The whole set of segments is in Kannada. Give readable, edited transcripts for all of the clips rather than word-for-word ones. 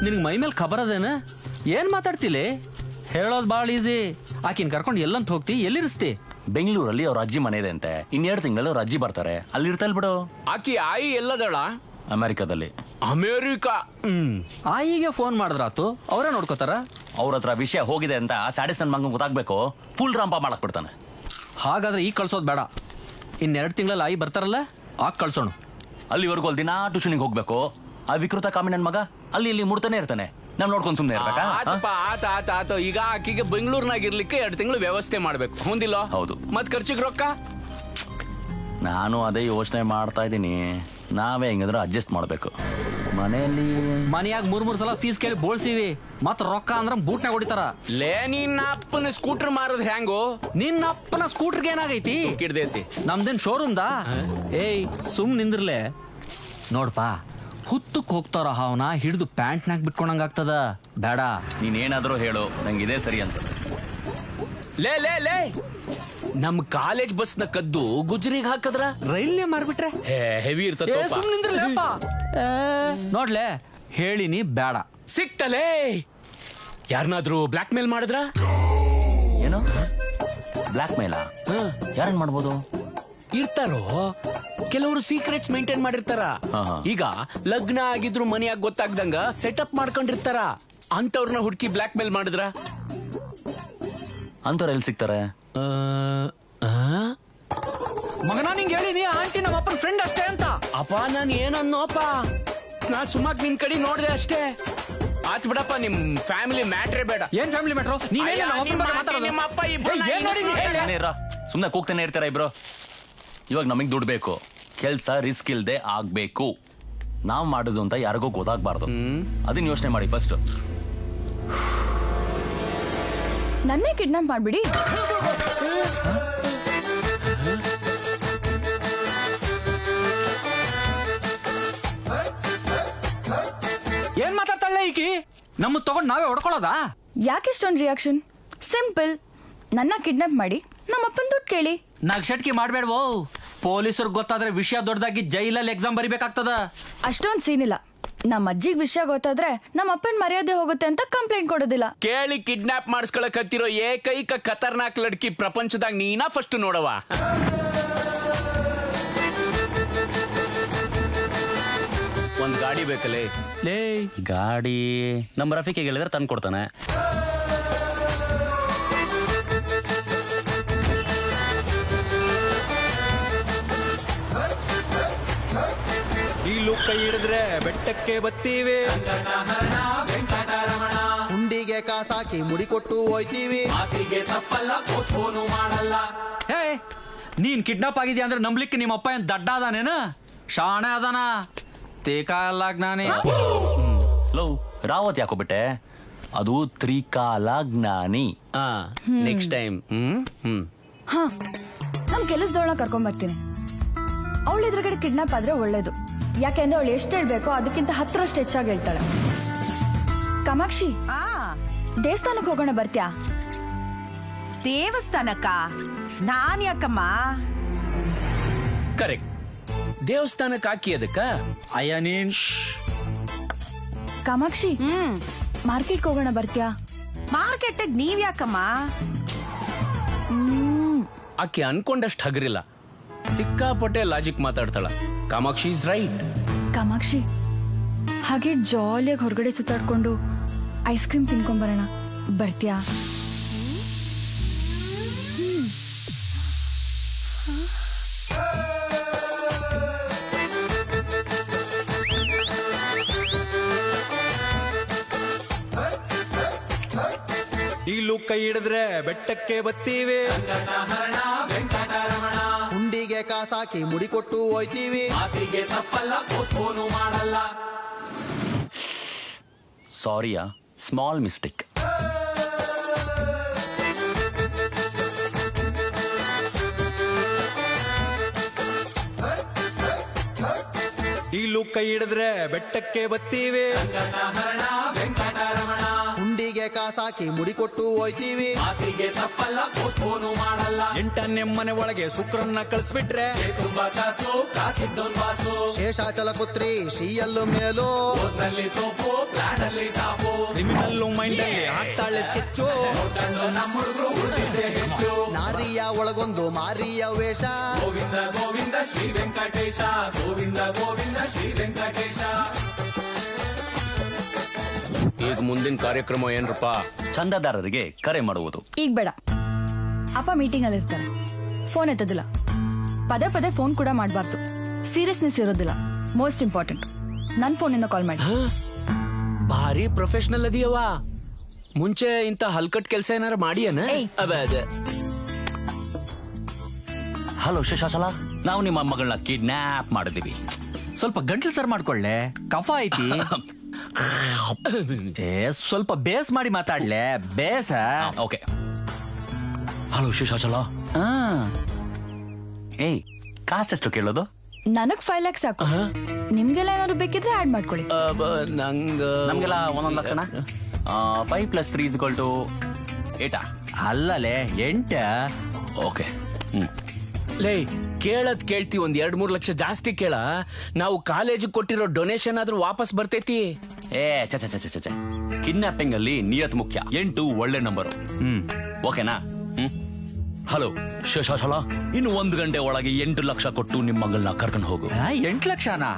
ನಿನ್ಗೆ ಮೈ ಮೇಲೆ ಖಬರ್ ಅದೇನ? ಏನ್ ಮಾತಾಡ್ತಿಲಿ? ಹೇಳೋದು ಬಾಳ ಈಸಿ. ಆಕಿನ್ ಕರ್ಕೊಂಡು ಎಲ್ಲಂತ ಹೋಗ್ತಿ, ಎಲ್ಲಿರಿಸ್ತಿ? ಬೆಂಗಳೂರಲ್ಲಿ ಅವ್ರ ಅಜ್ಜಿ ಮನೆ ಇದೆ ಅಂತೆ. ಇನ್ನೆರಡು ತಿಂಗಳಲ್ಲಿ ಅವ್ರ ಅಜ್ಜಿ ಬರ್ತಾರೆ, ಅಲ್ಲಿ ಇರ್ತಾ ಬಿಡು. ಆಕಿ ಆಯಿ ಎಲ್ಲದಳ? ಅಮೆರಿಕಾದಲ್ಲಿ. ಅಮೇರಿಕಾ. ಆಯಿಗೆ ಫೋನ್ ಮಾಡಿದ್ರಾತು, ಅವರೇ ನೋಡ್ಕೋತಾರ. ಅವ್ರ ಹತ್ರ ವಿಷಯ ಹೋಗಿದೆ ಅಂತ ಸ್ಯಾಡಿಸ್ ನನ್ ಮಗನ್ ಗೊತ್ತಾಗ್ಬೇಕು, ಫುಲ್ ರಾಂಪ ಮಾಡಕ್ ಬಿಡ್ತಾನೆ. ಹಾಗಾದ್ರೆ ಈಗ ಕಳ್ಸೋದು ಬೇಡ. ಇನ್ನೆರಡು ತಿಂಗಳಲ್ಲಿ ಆಯಿ ಬರ್ತಾರಲ್ಲ, ಆಗ ಕಳ್ಸೋಣ. ಅಲ್ಲಿವರೆಗೂ ಅಲ್ಲಿ ದಿನ ಟ್ಯೂಷನ್ಗೆ ಹೋಗ್ಬೇಕು. ಆ ವಿಕೃತ ಕಾಮಿ ನನ್ ಮಗ ಅಲ್ಲಿ ಇಲ್ಲಿ ಮುಡ್ತಾನೆ ಇರ್ತಾನೆ. ನಾವ್ ನೋಡ್ಕೊಂಡ್ ಸುಮ್ನೆ ಇರ್ಬೇಕಾ? ಆತ ಈಗ ಆಕಿಗೆ ಬೆಂಗಳೂರಿನಾಗ ಇರ್ಲಿಕ್ಕೆ 2 ತಿಂಗಳು ವ್ಯವಸ್ಥೆ ಮಾಡ್ಬೇಕು, ಹೊಂದಿಲ್ಲ? ಹೌದು. ಮತ್ ಖರ್ಚಿಗೆ ರೊಕ್ಕ? ನಾನು ಅದೇ ಯೋಚನೆ ಮಾಡ್ತಾ ಇದ್ದೀನಿ. ನಾವೇ ಹೆಂಗಂದ್ರೆ ಅಡ್ಜಸ್ಟ್ ಮಾಡ್ಬೇಕು. ಮನೆಯಾಗ 3 ಸಲ ಫೀಸ್ ಕೇಳಿ ಬೋಳ್ಸಿವಿ. ಮತ್ ರೊಕ್ಕ ಅಂದ್ರ ಬೂಟ್ನಾಗ ಹೊಡಿತಾರ. ನಿನ್ನ ಅಪ್ಪನ ಸ್ಕೂಟರ್ ಮಾರದ್ ಹ್ಯಾಂಗೋ? ನಿನ್ನ ಅಪ್ಪನ ಸ್ಕೂಟರ್ಗೆ ಏನಾಗೈತಿ? ಕಿಡ್ದೈತಿ. ನಮ್ದೇನ್ ಶೋರೂಮ್ದಾ? ಏಯ್ ಸುಮ್ ನಿಂದ್ರಲೆ. ನೋಡ್ಪಾ, ಹುತ್ತಕ್ ಹೋಗ್ತಾರ ಹಾವನ ಹಿಡಿದು ಪ್ಯಾಂಟ್ನಾಗ ಬಿಟ್ಕೊಂಡಂಗ ಆಗ್ತದ. ಬೇಡ. ನೀನೇನಾದ್ರೂ ಹೇಳು, ನಂಗೆ ಇದೇ ಸರಿ ಅನ್ಸುತ್ತೆ. ಲೇ ನಮ್ ಕಾಲೇಜ್ ಬಸ್ ನ ಕದ್ದು ಗುಜರಿಗೆ ಹಾಕದ್ರ ರೈಲ್ನೇ ಮಾರ್ಬಿಟ್ರೆ ಹೆವಿ ಇರ್ತದೆ. ನೋಡ್ಲೆ, ಹೇಳಿನಿ ಬೇಡ. ಸಿಕ್ತಲೇ ಯಾರನ್ನಾದ್ರೂ ಬ್ಲಾಕ್ ಮೇಲ್ ಮಾಡಿದ್ರ? ಏನು ಬ್ಲಾಕ್ ಮೇಲಾ? ಯಾರನ್ ಮಾಡ್ಬೋದು? ಇರ್ತಾರೋ ಕೆಲವರು ಸೀಕ್ರೆಟ್ಸ್ ಮೇಂಟೈನ್ ಮಾಡಿರ್ತಾರ. ಈಗ ಲಗ್ನ ಆಗಿದ್ರು ಮನೆಯಾಗ ಗೊತ್ತಾಗ್ದಂಗ ಸೆಟಪ್ ಮಾಡ್ಕೊಂಡಿರ್ತಾರ. ಅಂತವ್ರನ್ನ ಹುಡುಕಿ ಬ್ಲಾಕ್ ಮೇಲ್ ಮಾಡಿದ್ರ? ಅಂತವ್ರು ಎಲ್ಲಿ ಸಿಗ್ತಾರೆ? ಮಗನ ನಿಂಗೆ ಹೇಳಿನಿ, ಆಂಟಿ ನಮ್ಮ ಅಪ್ಪನ ಫ್ರೆಂಡ್ ಅಷ್ಟೇ ಅಂತ. ಅಪ್ಪ ನಾನು ಏನನ್ನೋಪ್ಪ, ನಾ ಸುಮಾಕ್ ನಿನ್ ಕಡೆ ನೋಡ್ದೆ ಅಷ್ಟೇ. ಆತ್ ಬಿಡಪ್ಪ, ನಿಮ್ ಫ್ಯಾಮಿಲಿ ಮ್ಯಾಟ್ರೇ ಬೇಡ. ಏನ್ ಫ್ಯಾಮಿಲಿ ಮ್ಯಾಟ್ರು? ಸುಮ್ನೆ ಕೂಗ್ತಾನೆ ಇರ್ತಾರ ಇಬ್ರು. ಇವಾಗ ನಮಗ್ ದುಡ್ಡು ಬೇಕು, ಕೆಲ್ಸ ರಿಸ್ಕ್ ಇಲ್ದೆ ಆಗ್ಬೇಕು. ನಾವ್ ಮಾಡುದು ಅಂತ ಯಾರಿಗೂ ಗೊತ್ತಾಗ್ಬಾರ್ದು. ಅದನ್ನ ಯೋಚನೆ ಮಾಡಿ ಫಸ್ಟ್. ನನ್ನೇ ಕಿಡ್ನಾಪ್ ಮಾಡ್ಬಿಡಿ. ಏನ್ ಮಾತಾಡ್ತಾಳೆ ಈಕಿ? ನಮ್ಮ ತಗೊಂಡ್ ನಾವೇ ಹೊಡ್ಕೊಳ್ಳೋದಾ? ಯಾಕೆಷ್ಟೊಂದು ರಿಯಾಕ್ಷನ್? ಸಿಂಪಲ್, ನನ್ನ ಕಿಡ್ನಾಪ್ ಮಾಡಿ ನಮ್ಮಪ್ಪನ ದುಡ್ಡು ಕೇಳಿ. ನಗ್ಸಟ್ಕಿ ಮಾಡ್ಬೇಡ್ವೋ. ಪೊಲೀಸರು ಗೊತ್ತಾದ್ರೆ ವಿಷಯ ದೊಡ್ಡದಾಗಿ ಜೈಲಲ್ಲಿ ಎಕ್ಸಾಮ್ ಬರಿಬೇಕಾಗ್ತದ. ಅಷ್ಟೊಂದು ಸೀನಿಲ್ಲ. ನಮ್ಮ ಅಜ್ಜಿಗೆ ವಿಷಯ ಗೊತ್ತಾದ್ರೆ ನಮ್ಮ ಅಪ್ಪನ ಮರ್ಯಾದೆ ಹೋಗುತ್ತೆ ಅಂತ ಕಂಪ್ಲೇಂಟ್ ಕೊಡೋದಿಲ್ಲ. ಕೇಳಿ ಕಿಡ್ನಾಪ್ ಮಾಡಿಸ್ಕೊಳಕ್ ಹತ್ತಿರೋ ಏಕೈಕ ಖತರ್ನಾಕ್ ಲಡ್ಕಿ ಪ್ರಪಂಚದಾಗ ನೀನಾ ಫಸ್ಟ್ ನೋಡವ. ಒಂದ್ ಗಾಡಿ ಬೇಕಲ್ಲೇ? ಲೇ, ಗಾಡಿ ನಮ್ಮ ರಫೀಕ್ ಹೇಳಿದ್ರೆ ತಂದು ಕೊಡ್ತಾನೆ. ಈಲು ಕೈ ಹಿಡಿದ್ರೆ ಬೆಟ್ಟಕ್ಕೆ ಬತ್ತೀವಿ, ಹುಂಡಿಗೆ ಕಾಸಾಕಿ ಮುಡಿ ಕೊಟ್ಟು ಹೋಯ್ತೀವಿ. ಹೇ, ನೀನ್ ಕಿಡ್ನಾಪ್ ಆಗಿದ್ಯಾ ಅಂದ್ರೆ ನಂಬ್ಲಿಕ್ಕೆ ನಿಮ್ಮ ಅಪ್ಪ ಏನ್ ದಡ್ಡ ಅದಾನೇನ? ಶಾಣೆ ಅದಾನ. ತೇಕಾಲಾಗ್ ನಾನೇ ಲವ್ ರಾವತ್ ಯಾಕೋ ಬಿಟ್ಟೆ? ಅದು ತ್ರಿಕಾಲಜ್ಞಾನಿ. Next time. ಹಾ, ನಮ್ ಕೆಲಸದವಳ ಕರ್ಕೊಂಡ್ ಬರ್ತೀನಿ. ಅವಳ ಎದುರುಗಡೆ ಕಿಡ್ನಾಪ್ ಆದ್ರೆ ಒಳ್ಳೇದು. ಯಾಕೆಂದ್ರೆ ಅವಳು ಎಷ್ಟು ಹೇಳ್ಬೇಕೋ ಅದಕ್ಕಿಂತ 10ರಷ್ಟು ಹೆಚ್ಚಾಗಿ ಹೇಳ್ತಾಳೆ. ಕಾಮಾಕ್ಷಿ, ದೇವಸ್ಥಾನಕ್ಕೆ ಹೋಗೋಣ, ಬರ್ತ್ಯಾ? ದೇವಸ್ಥಾನಕ್ಕ? ನಾನ್ ಯಾಕಮ್ಮ? ಕರೆಕ್ಟ್, ದೇವಸ್ಥಾನಕ್ಕೆ ಹಾಕಿ ಅದಕ್ಕ. ಅಯ್ಯ ನೀನ್. ಕಾಮಾಕ್ಷಿ, ಮಾರ್ಕೆಟ್ಗೆ ಹೋಗೋಣ, ಬರ್ತ್ಯಾ? ಮಾರ್ಕೆಟ್ ನೀವ್ ಯಾಕಮ್ಮ? ಆಕೆ ಅನ್ಕೊಂಡಷ್ಟು ಹಗರಿಲ್ಲ, ಸಿಕ್ಕಾಪಟ್ಟೆ ಲಾಜಿಕ್ ಮಾತಾಡ್ತಾಳ. Kamakshi is right. ಕಾಮಾಕ್ಷಿ, ಹಾಗೆ ಜಾಲಿಯಾಗಿ ಹೊರಗಡೆ ಸುತ್ತಾಡ್ಕೊಂಡು ಐಸ್ ಕ್ರೀಮ್ ತಿನ್ಕೊಂಬರೋಣ, ಬರ್ತ್ಯಾ? ಈಲು ಕೈ ಹಿಡಿದ್ರೆ ಬೆಟ್ಟಕ್ಕೆ ಬತ್ತೀವಿ, ಹುಂಡಿಗೆ ಕಾಸಾಕಿ ಮುಡಿ ಕೊಟ್ಟು ಹೋಯ್ತೀವಿ. ಸಾರಿಯಾ, ಸ್ಮಾಲ್ ಮಿಸ್ಟೇಕ್. ಈಲು ಕೈ ಹಿಡಿದ್ರೆ ಬೆಟ್ಟಕ್ಕೆ ಬತ್ತೀವಿ, ಹುಂಡಿಗೆ ಕಾಸಾಕಿ ಮುಡಿ ಕೊಟ್ಟು ಹೋಯ್ತೀವಿ. ಎಂಟನೇ ಮನೆ ಒಳಗೆ ಶುಕ್ರನ್ನ ಕಳಿಸ್ಬಿಟ್ರೆ ಶೇಷಾಚಲ ಪುತ್ರಿ ಶ್ರೀಯಲ್ಲು ಮೇಲೂ ಕ್ರಿಮಿನಲ್ಲು ಮೈಂಡ್ ಅಲ್ಲಿ ಹಾಕ್ತಾಳೆ ಸ್ಕೆಚ್ಚು. ನಾರಿಯ ಒಳಗೊಂದು ಮಾರಿಯ ವೇಷ. ಗೋವಿಂದ ಗೋವಿಂದ ಶ್ರೀ ವೆಂಕಟೇಶ, ಗೋವಿಂದ ಗೋವಿಂದ ಶ್ರೀ ವೆಂಕಟೇಶ. ಈಗ ಮುಂದಿನ ಕಾರ್ಯಕ್ರಮ ಏನ್ರಪ್ಪ? ಚಂದಾದಾರರಿಗೆ ಕರೆ ಮಾಡುವುದು. ಈಗ ಬೇಡ, ಅಪ್ಪ ಮೀಟಿಂಗ್ ಅಲ್ಲಿ ಇರ್ತಾರೆ, ಫೋನ್ ಎತ್ತದಿಲ್ಲ. ಪದೇ ಪದೇ ಫೋನ್ ಕೂಡ ಮಾಡಬಾರ್ದು, ಸೀರಿಯಸ್ನೆಸ್ ಇರೋದಿಲ್ಲ. ಮೋಸ್ಟ್ ಇಂಪಾರ್ಟೆಂಟ್, ನನ್ನ ಫೋನಿಂದ ಕಾಲ್ ಮಾಡಿ. ಭಾರಿ ಪ್ರೊಫೆಷನಲ್ ಅದೀಯವ. ಮುಂಚೆ ಇಂತ ಹಲ್ಕಟ್ ಕೆಲಸ ಏನಾರ ಮಾಡಿಯನ? ಏಯ್. ಅದೇ ಹಲೋ ಶೇಷಾಚಲ, ನಾವು ನಿಮ್ಮ ಮಗಳನ್ನ ಕಿಡ್ನಾಪ್ ಮಾಡಿದೀವಿ. ಸ್ವಲ್ಪ ಗಂಟ್ಲು ಸರ್ ಮಾಡ್ಕೊಳ್ಳೆ, ಕಫ ಐತಿ. ಸ್ವಲ್ಪ ಬೇಸ್ ಮಾಡಿ ಮಾತಾಡ್ಲೆ, ಬೇಸ. ಓಕೆ. ಹಲೋ ಶೇಷಾಚಲ. ಏಯ್, ಕಾಸ್ಟ್ ಎಷ್ಟು ಕೇಳೋದು? ನನಗ್ 5 lakhs ಸಾಕು. ನಿಮ್ಗೆಲ್ಲ ಏನಾದ್ರು ಬೇಕಿದ್ರೆ ಆಡ್ ಮಾಡ್ಕೊಳ್ಳಿ. ನಮ್ಗೆಲ್ಲ 1 ಲಕ್ಷನ. 5 + 3 = 8. ಅಲ್ಲಲೇ 8. ಓಕೆ. ಲೇ, ಕೇಳದ್ ಕೇಳ್ತಿ, ಒಂದ್ 2-3 ಲಕ್ಷ ಜಾಸ್ತಿ ಕೇಳ. ನಾವು ಕಾಲೇಜಿಗೆ ಕೊಟ್ಟಿರೋ ಡೊನೇಷನ್ ಆದ್ರೂ ವಾಪಸ್ ಬರ್ತೈತಿ. ಚ ಕಿಡ್ನಾಪಿಂಗ್ ಅಲ್ಲಿ ನಿಯತ್ ಮುಖ್ಯ. 8 ಒಳ್ಳೆ ನಂಬರು. ಓಕೆನಾ? ಹಲೋ ಶೇಷಾಚಲ, ಇನ್ನು 1 ಗಂಟೆ ಒಳಗೆ 8 ಲಕ್ಷ ಕೊಟ್ಟು ನಿಮ್ಮ ಮಗಳನ್ನ ಕರ್ಕೊಂಡು ಹೋಗು. 8 ಲಕ್ಷನಾ?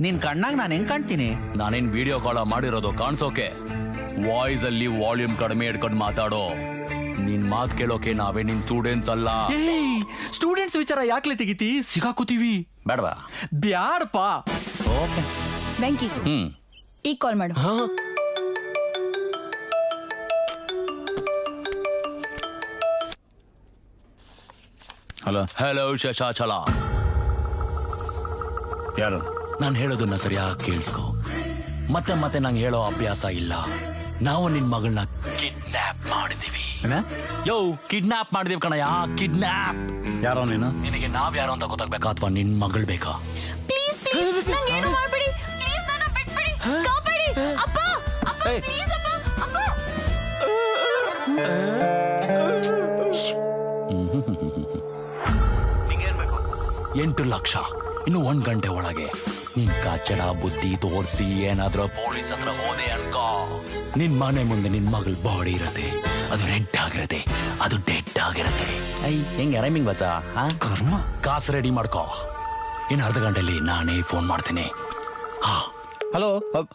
ನಿನ್ ಕಣ್ಣಾಗ ನಾನು ಹೆಂಗ್ ಕಾಣ್ತೀನಿ? ನಾನೇನ್ ವಿಡಿಯೋ ಕಾಲ್ ಮಾಡಿರೋದು ಕಾಣಿಸೋಕೆ. ವಾಯ್ಸ್ ಅಲ್ಲಿ ವಾಲ್ಯೂಮ್ ಕಡಿಮೆ ಇಟ್ಕೊಂಡು ಮಾತಾಡೋ. ನಿನ್ ಮಾತ್ ಕೇಳೋಕೆ ನಾವೇ ನಿನ್ ಸ್ಟೂಡೆಂಟ್ಸ್ ಅಲ್ಲ. ಸ್ಟೂಡೆಂಟ್ಸ್ ವಿಚಾರ ಯಾಕ್ಲೆ ತೆಗಿತಿ? ಸಿಗಾಕೋತೀವಿ. ಬೇಡವಾ? ಬ್ಯಾಡಪ್ಪ. ಓಕೆ. ವೆಂಕಿ, ಈಗ ಕಾಲ್ ಮಾಡು. ಹಲೋ ಹಲೋ ಶೇಷಾಚಲ, ಯಾರು? ನಾನು ಹೇಳೋದನ್ನ ಸರಿಯಾಗಿ ಕೇಳಿಸ್ಕೊ. ಮತ್ತೆ ಮತ್ತೆ ನಂಗೆ ಹೇಳೋ ಅಭ್ಯಾಸ ಇಲ್ಲ. ನಾವು ನಿನ್ ಮಗಳನ್ನ ಕಿಡ್ನಾಪ್ ಮಾಡಿದೀವಿ. ಯೋ, ಕಿಡ್ನಾಪ್ ಮಾಡಿದೀವಿ ಕಣಯ್ಯ, ಕಿಡ್ನಾಪ್. ಯಾರೋ ನೀನು? ನಿನಗೆ ನಾವ್ ಯಾರು ಅಂತ ಗೊತ್ತಾಗ್ಬೇಕಾ ಅಥವಾ ನಿನ್ ಮಗಳು ಬೇಕಾ? ಪ್ಲೀಸ್ ಪ್ಲೀಸ್, ನಂಗೆ ಏನು ಮಾಡಬೇಡಿ ಪ್ಲೀಸ್, ನನ್ನ ಬಿಟ್ಬಿಡಿ, ಕಾಪಾಡಿ ಅಪ್ಪ, ಅಪ್ಪ ಪ್ಲೀಸ್ ಅಪ್ಪ, ಅಪ್ಪ. 8 ಲಕ್ಷ ಇನ್ನು 1 ಗಂಟೆ ಒಳಗೆ. ನಿನ್ ಕಚ್ಚಡ ಬುದ್ಧಿ ತೋರಿಸಿ ಏನಾದ್ರೂ ಪೊಲೀಸ್ ಹತ್ರ ಹೋದೆ ಅನ್ಕೋ, ನಿನ್ ಮನೆ ಮುಂದೆ ನಿನ್ ಮಗಳ ಬಾಡಿ ಇರತ್ತೆ. ಅದು ರೆಡ್ ಆಗಿರತ್ತೆ, ಅದು ಡೆಡ್ ಆಗಿರತ್ತೆ. ಹೆಂಗೆ ರೈಮಿಂಗ್ ಬಚ್ಚ? ಕರ್ಮ. ಕಾಸು ರೆಡಿ ಮಾಡ್ಕೋ. ಇನ್ನು ಅರ್ಧ ಗಂಟೆಲಿ ನಾನೇ ಫೋನ್ ಮಾಡ್ತೀನಿ. Hello hello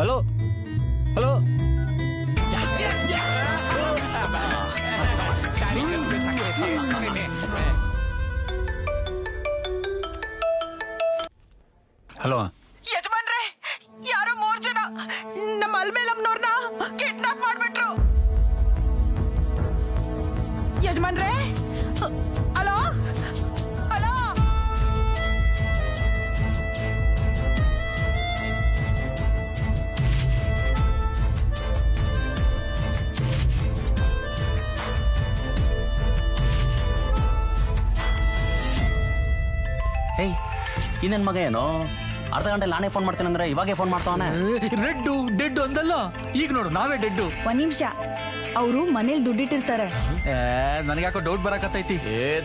hello. ಹಲೋ. ಯಜಮಾನ್ರೆ, ಯಾರೋ 3 ಜನ ನಮ್ಮ ಅಲ್ಮೇಲಮ್ನವ್ರನ್ನ ಕಿಡ್ನಾಪ್ ಮಾಡ್ಬಿಟ್ರು. ಯಜಮಾನ್ರೆ, ಹಲೋ ಹಲೋ. ಹೇಯ್, ಈ ನನ್ ಮಗ ಏನೋ ಅರ್ಧ ಗಂಟೆ ನಾನೇ ಫೋನ್ ಮಾಡ್ತೇನೆ ಅಂದ್ರೆ ಇವಾಗೇ ಫೋನ್ ಮಾಡ್ತಾವನೆ. ರೆಡ್ಡು ಡೆಡ್ ಅಂದಲ್ಲ, ಈಗ ನೋಡು ನಾವೇ ಡೆಡ್ಡು. 1 ನಿಮಿಷ, ಅವರು ಮನೇಲಿ ದುಡ್ಡಿಟ್ಟಿರ್ತಾರೆ. ನನಗ್ಯಾಕೋ ಡೌಟ್ ಬರಕತ್ತೈತಿ.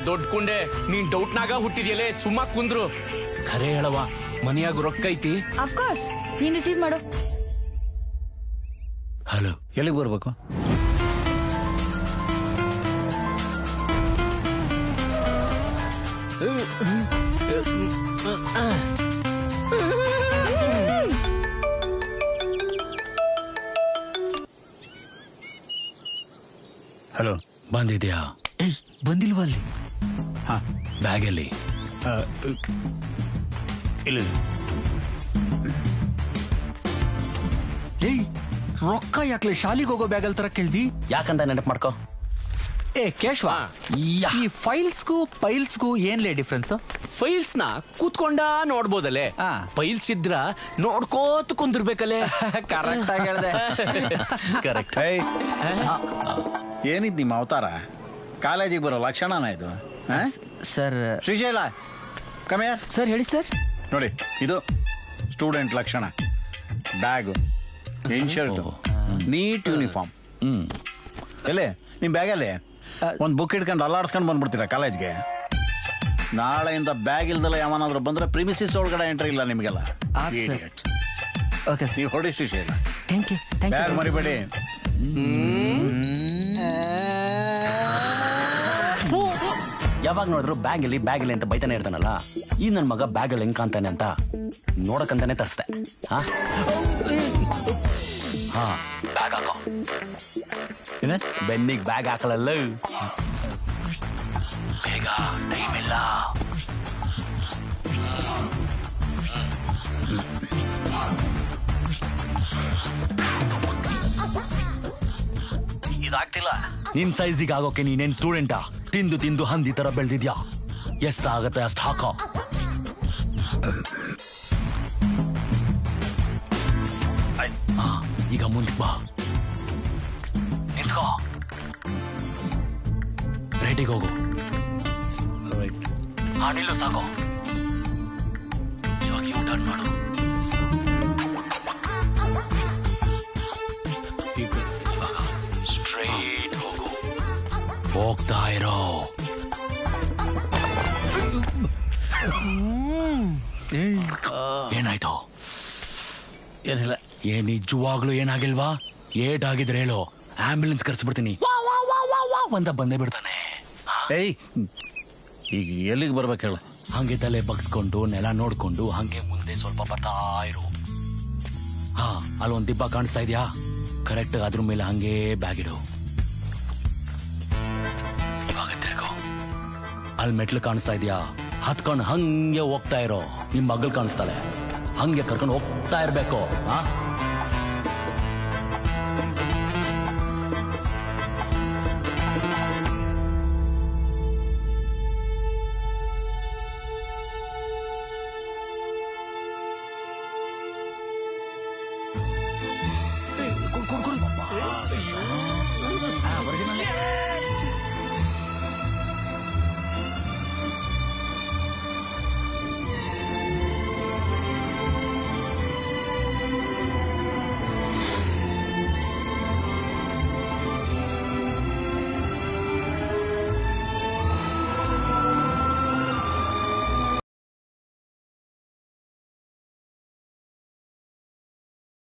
ದೊಡ್ಡ ಕುಂಡೆ, ನೀನ್ ಡೌಟ್ನಾಗ ಹುಟ್ಟಿದ್ಯಲೇ, ಸುಮ್ಮ ಕುಂದ್ರು. ಖರೆ ಹೇಳವ, ಮನೆಯಾಗ ರೊಕ್ಕ ಐತಿ? ಅಫ್ಕೋರ್ಸ್, ನೀನ್ ರಿಸೀವ್ ಮಾಡು. ಹಲೋ, ಎಲ್ಲಿಗೆ ಬರ್ಬೇಕು? ಹಲೋ. ಬಂದಿದ್ಯಾ? ಏಯ್, ಬಂದಿಲ್ವಾ ಅಲ್ಲಿ? ಹಾ, ಬ್ಯಾಗಲ್ಲಿ. ಇಲ್ಲಿ. ಏಯ್, ರೊಕ್ಕ ಯಾಕ್ಲೆ ಶಾಲಿಗೆ ಹೋಗೋ ಬ್ಯಾಗಲ್ ತರ ಕೇಳ್ದಿ? ಯಾಕಂತ ನೆನಪು ಮಾಡ್ಕೋ. ಏ ಕೇಶ್ವ, ಈ ಫೈಲ್ಸ್ಗೂ ಪೈಲ್ಸ್ಗೂ ಏನ್ಲೇ ಡಿಫ್ರೆನ್ಸ್? ಫೈಲ್ಸ್ ನ ಕೂತ್ಕೊಂಡ ನೋಡ್ಬೋದಲ್ಲೇ, ಫೈಲ್ಸ್ ಇದ್ರ ನೋಡ್ಕೋತ ಕುಂದಿರ್ಬೇಕಲ್ಲೇ. ಕರೆಕ್ಟ್ ಆಗಿ ಹೇಳ್ದೆ. ಕರೆಕ್ಟ್. ಏನಿದ್ ನಿಮ್ಮ ಅವತಾರ? ಕಾಲೇಜಿಗೆ ಬರೋ ಲಕ್ಷಣನ ಇದು? ಸರ್ ಶ್ರೀಶೈಲ, ಕಮ್ಯ. ಸರ್ ಹೇಳಿ ಸರ್. ನೋಡಿ, ಇದು ಸ್ಟೂಡೆಂಟ್ ಲಕ್ಷಣ. ಬ್ಯಾಗು, ಇನ್ಶರ್ಟು, ನೀಟ್ ಯೂನಿಫಾರ್ಮ್, ಎಲ್ಲಿ ನಿಮ್ಮ ಬ್ಯಾಗಲ್ಲಿ ಒಂದು ಬುಕ್ ಇಟ್ಕೊಂಡು ಅಲ್ಲಾಡ್ಸ್ಕೊಂಡು ಬಂದ್ಬಿಡ್ತೀರಾ ಕಾಲೇಜ್ಗೆ. ನಾಳೆಯಿಂದ ಬ್ಯಾಗ್ ಇಲ್ದಲ್ಲ ಯಾವನಾದ್ರೂ ಬಂದ್ರೆ ಪ್ರಿಮಿಸಿಸ್ ಒಳಗಡೆ ಎಂಟ್ರಿ ಇಲ್ಲ ನಿಮಗೆಲ್ಲ. Okay sir. ನೀವು ಹೊಡಿ ಶಿಶಿ, ಥ್ಯಾಂಕ್ ಯು. ಬ್ಯಾಗ್ ಮರಿಬೇಡಿ. ಯಾವಾಗ ನೋಡಿದ್ರು ಬ್ಯಾಗ್ ಇಲ್ಲಿ ಅಂತ ಬೈತಾನೆ ಇರ್ತಾನಲ್ಲ, ಈ ನನ್ ಮಗ ಬ್ಯಾಗಲ್ಲಿ ಹೆಂಗ್ ಕಾಣ್ತಾನೆ ಅಂತ ನೋಡಕ್ಕಂತಾನೆ ತರಿಸ್ದೆ. ಹಾ ಬ್ಯಾಗ್ ಹಾಕೋ. ಬೆನ್ನಿಗೆ ಬ್ಯಾಗ್ ಹಾಕಲಲ್ಲ, ಬೇಗ ಟೈಮ್ ಇಲ್ಲ. ಇದಾಗ್ತಿಲ್ಲ. ನಿನ್ ಸೈಜಿಗೆ ಆಗೋಕೆ ನೀನೇನ್ ಸ್ಟೂಡೆಂಟಾ? ತಿಂದು ತಿಂದು ಹಂದಿ ತರ ಬೆಳೆದಿದ್ಯಾ? ಎಷ್ಟಾಗತ್ತೆ ಅಷ್ಟು ಹಾಕೋ. ಈಗ ಮುಂದೆ ಬಾ, ನಿಂತ್ಕೋ, ರೆಡಿಗೆ ಹೋಗು. ನಿಲ್ಲು ಸಾಕು. ಇವಾಗ ಯೂ ಟರ್ನ್ ಮಾಡು. ಇವಾಗ ಸ್ಟ್ರೈಟ್ ಹೋಗು. ಹೋಗ್ತಾ ಇರೋ. ಏನಾಯ್ತು? ಏನಿಲ್ಲ. ನಿಜವಾಗ್ಲೂ ಏನಾಗಿಲ್ವಾ? ಏಟಾಗಿದ್ರೆ ಹೇಳು, ಆಂಬ್ಯುಲೆನ್ಸ್ ಕರ್ಸ್ಬಿಡ್ತೀನಿ ಅಂತ ಬಂದೇ ಬಿಡ್ತಾನೆ. ಏಯ್, ಈಗ ಎಲ್ಲಿಗೆ ಬರ್ಬೇಕು ಹೇಳು? ಹಂಗೆ ತಲೆ ಬಗ್ಸ್ಕೊಂಡು ನೆಲ ನೋಡ್ಕೊಂಡು ಹಂಗೆ ಮುಂದೆ ಸ್ವಲ್ಪ ಬರ್ತಾ ಇರು. ಹಾ, ಅಲ್ಲೊಂದ್ ದಿಬ್ಬ ಕಾಣಿಸ್ತಾ ಇದೆಯಾ? ಕರೆಕ್ಟ್ ಅದ್ರ ಮೇಲೆ ಹಂಗೆ ಬ್ಯಾಗ್ ಇಡು. ಇವಾಗ ತಿರ್ಗೋ. ಅಲ್ಲಿ ಮೆಟ್ಲು ಕಾಣಿಸ್ತಾ ಇದೆಯಾ? ಹತ್ಕೊಂಡು ಹಂಗೆ ಹೋಗ್ತಾ ಇರೋ. ನಿಮ್ ಮಗಳು ಕಾಣಿಸ್ತಾಳೆ, ಹಂಗೆ ಕರ್ಕೊಂಡು ಹೋಗ್ತಾ ಇರ್ಬೇಕು.